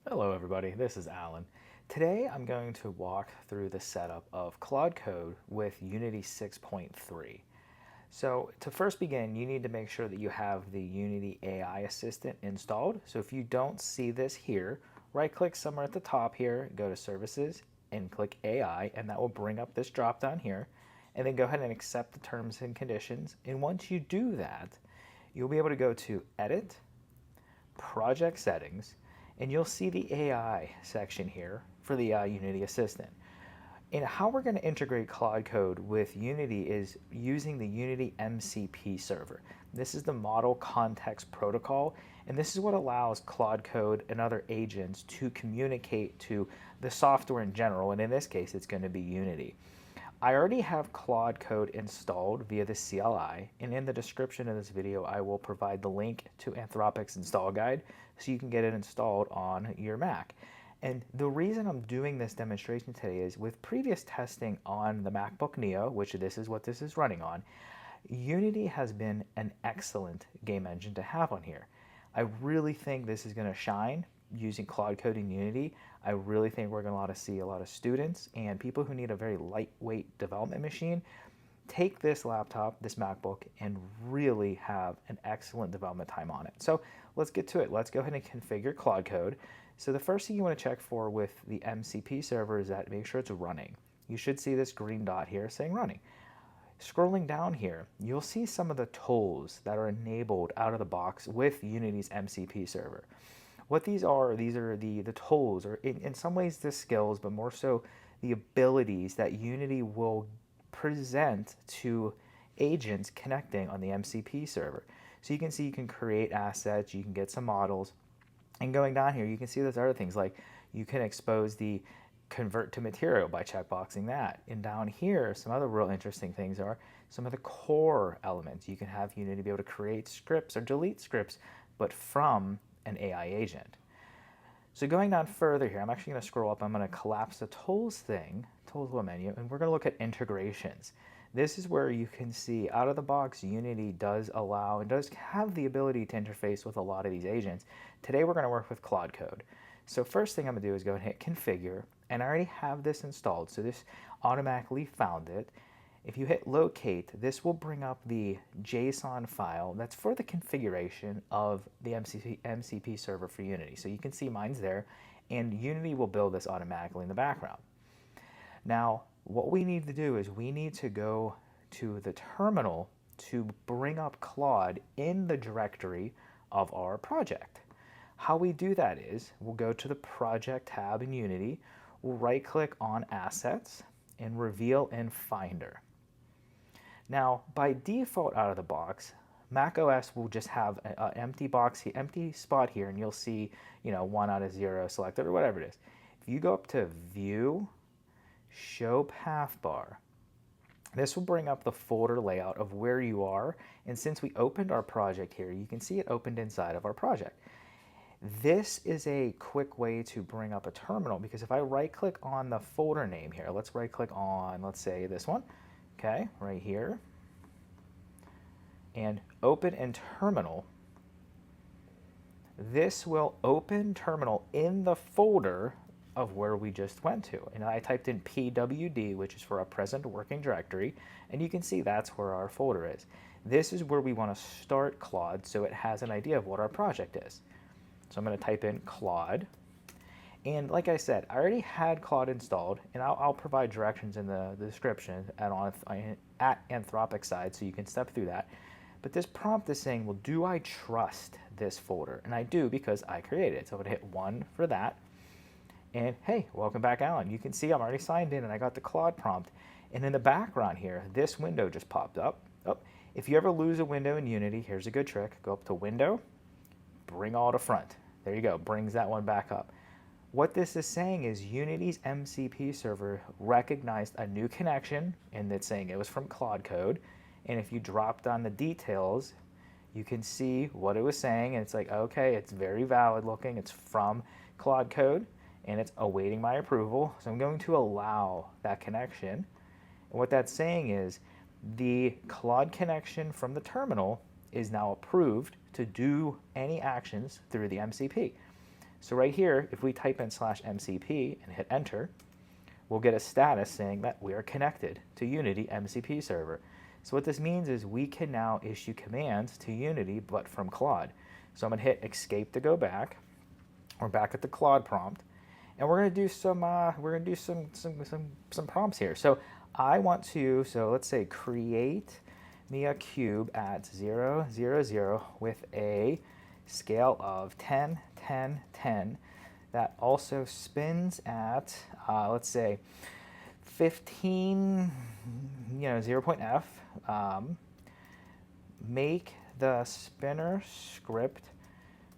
Hello everybody, this is Alan. Today I'm going to walk through the setup of Claude Code with Unity 6.3. So to first begin, you need to make sure that you have the Unity AI Assistant installed. So if you don't see this here, right click somewhere at the top here, go to Services and click AI, and that will bring up this drop down here. And then go ahead and accept the terms and conditions. And once you do that, you'll be able to go to Edit, Project Settings, and you'll see the AI section here for the Unity Assistant. And how we're going to integrate Claude Code with Unity is using the Unity MCP Server. This is the Model Context Protocol, and this is what allows Claude Code and other agents to communicate to the software in general, and in this case it's going to be Unity. I already have Claude Code installed via the CLI, and in the description of this video I will provide the link to Anthropic's install guide so you can get it installed on your Mac. And the reason I'm doing this demonstration today is with previous testing on the MacBook Neo, which this is what this is running on, Unity has been an excellent game engine to have on here. I really think this is going to shine using Claude Code in Unity. I really think we're going to see a lot of students and people who need a very lightweight development machine take this laptop, this MacBook, and really have an excellent development time on it. So let's get to it. Let's go ahead and configure Claude Code. So the first thing you want to check for with the MCP server is that make sure it's running. You should see this green dot here saying running. Scrolling down here, you'll see some of the tools that are enabled out of the box with Unity's MCP server. What these are the tools, or in some ways the skills, but more so the abilities that Unity will present to agents connecting on the MCP server. So you can see you can create assets, you can get some models, and going down here you can see there's other things like you can expose the convert to material by checkboxing that. And down here, some other real interesting things are some of the core elements. You can have Unity be able to create scripts or delete scripts, but from an AI agent. So going down further here, I'm actually going to scroll up. I'm going to collapse the tools thing, tools menu, and we're going to look at integrations. This is where you can see out of the box, Unity does allow and does have the ability to interface with a lot of these agents. Today we're going to work with Claude Code. So first thing I'm going to do is go and hit configure, and I already have this installed, so this automatically found it. If you hit locate, this will bring up the JSON file that's for the configuration of the MCP server for Unity. So you can see mine's there, and Unity will build this automatically in the background. Now, what we need to do is we need to go to the terminal to bring up Claude in the directory of our project. How we do that is we'll go to the Project tab in Unity, we'll right-click on Assets, and Reveal in Finder. Now, by default out of the box, macOS will just have an empty spot here, and you'll see, 1 out of 0 selected or whatever it is. If you go up to View, Show Path Bar, this will bring up the folder layout of where you are, and since we opened our project here, you can see it opened inside of our project. This is a quick way to bring up a terminal, because if I right-click on the folder name here, let's right-click on, let's say this one, okay, right here, and open in terminal, this will open terminal in the folder of where we just went to. And I typed in PWD, which is for our present working directory, and you can see that's where our folder is. This is where we want to start Claude so it has an idea of what our project is. So I'm going to type in Claude. And like I said, I already had Claude installed, and I'll provide directions in the description at Anthropic side so you can step through that. But this prompt is saying, well, do I trust this folder? And I do, because I created it. So I'm going to hit 1 for that. And hey, welcome back, Alan. You can see I'm already signed in and I got the Claude prompt. And in the background here, this window just popped up. Oh, if you ever lose a window in Unity, here's a good trick. Go up to Window, bring all to front. There you go, brings that one back up. What this is saying is Unity's MCP server recognized a new connection, and it's saying it was from Claude Code. And if you drop down the details, you can see what it was saying, and it's like, okay, it's very valid looking. It's from Claude Code, and it's awaiting my approval. So I'm going to allow that connection. And what that's saying is the Claude connection from the terminal is now approved to do any actions through the MCP. So right here, if we type in /MCP and hit enter, we'll get a status saying that we are connected to Unity MCP Server. So what this means is we can now issue commands to Unity, but from Claude. So I'm going to hit escape to go back. We're back at the Claude prompt, and we're going to do some prompts here. So I want to, so let's say create me a cube at 0, 0, 0 with a scale of 10, 10, 10 that also spins at, let's say, 15, 0.f. Make the spinner script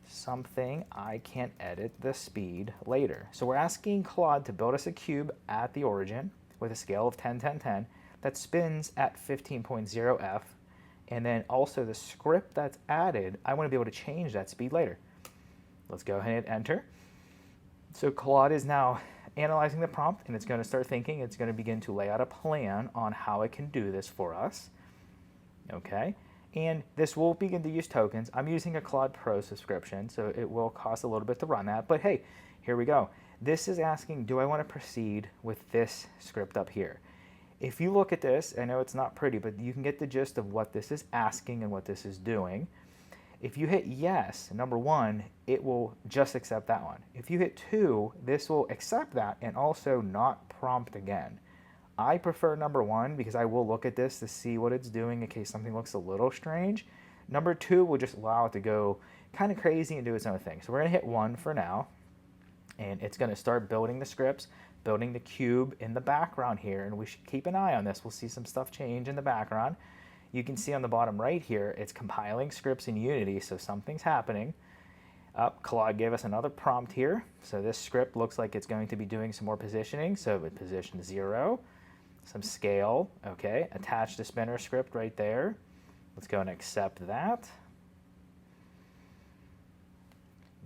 something I can edit the speed later. So we're asking Claude to build us a cube at the origin with a scale of 10, 10, 10 that spins at 15.0f, and then also the script that's added, I want to be able to change that speed later. Let's go ahead and hit enter. So Claude is now analyzing the prompt, and it's going to start thinking. It's going to begin to lay out a plan on how it can do this for us. Okay, and this will begin to use tokens. I'm using a Claude Pro subscription, so it will cost a little bit to run that, but hey, here we go. This is asking, do I want to proceed with this script up here? If you look at this, I know it's not pretty, but you can get the gist of what this is asking and what this is doing. If you hit yes, number 1, it will just accept that one. If you hit 2, this will accept that and also not prompt again. I prefer number 1 because I will look at this to see what it's doing in case something looks a little strange. Number 2 will just allow it to go kind of crazy and do its own thing. So we're going to hit 1 for now, and it's going to start building the scripts, building the cube in the background here, and we should keep an eye on this. We'll see some stuff change in the background. You can see on the bottom right here, it's compiling scripts in Unity, so something's happening. Claude gave us another prompt here. So this script looks like it's going to be doing some more positioning. So with position 0, some scale, okay, attach the spinner script right there. Let's go and accept that.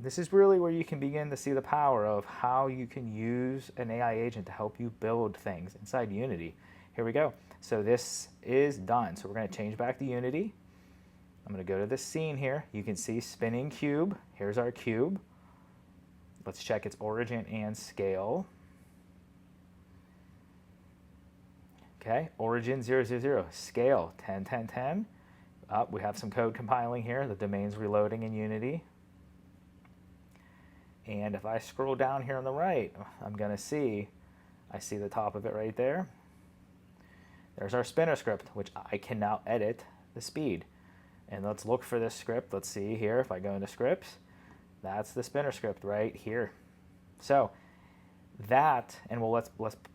This is really where you can begin to see the power of how you can use an AI agent to help you build things inside Unity. Here we go. So this is done. So we're going to change back to Unity. I'm going to go to this scene here. You can see spinning cube. Here's our cube. Let's check its origin and scale. Okay, origin 0, 0, 0, scale 10, 10, 10. We have some code compiling here. The domain's reloading in Unity. And if I scroll down here on the right, I'm going to see, I see the top of it right there. There's our spinner script, which I can now edit the speed. And let's look for this script. Let's see here, if I go into scripts, that's the spinner script right here. So that, and let's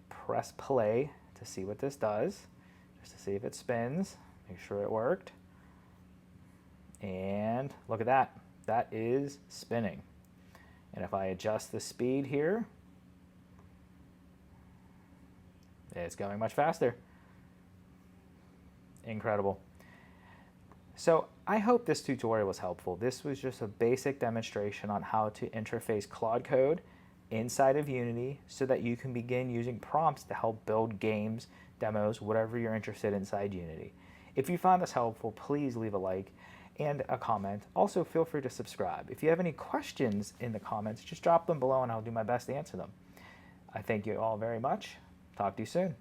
press play to see what this does, just to see if it spins, make sure it worked. And look at that, that is spinning. And if I adjust the speed here, it's going much faster. Incredible. So I hope this tutorial was helpful. This was just a basic demonstration on how to interface Claude Code inside of Unity so that you can begin using prompts to help build games, demos, whatever you're interested in inside Unity. If you found this helpful, please leave a like and a comment. Also, feel free to subscribe. If you have any questions in the comments, just drop them below and I'll do my best to answer them. I thank you all very much. Talk to you soon.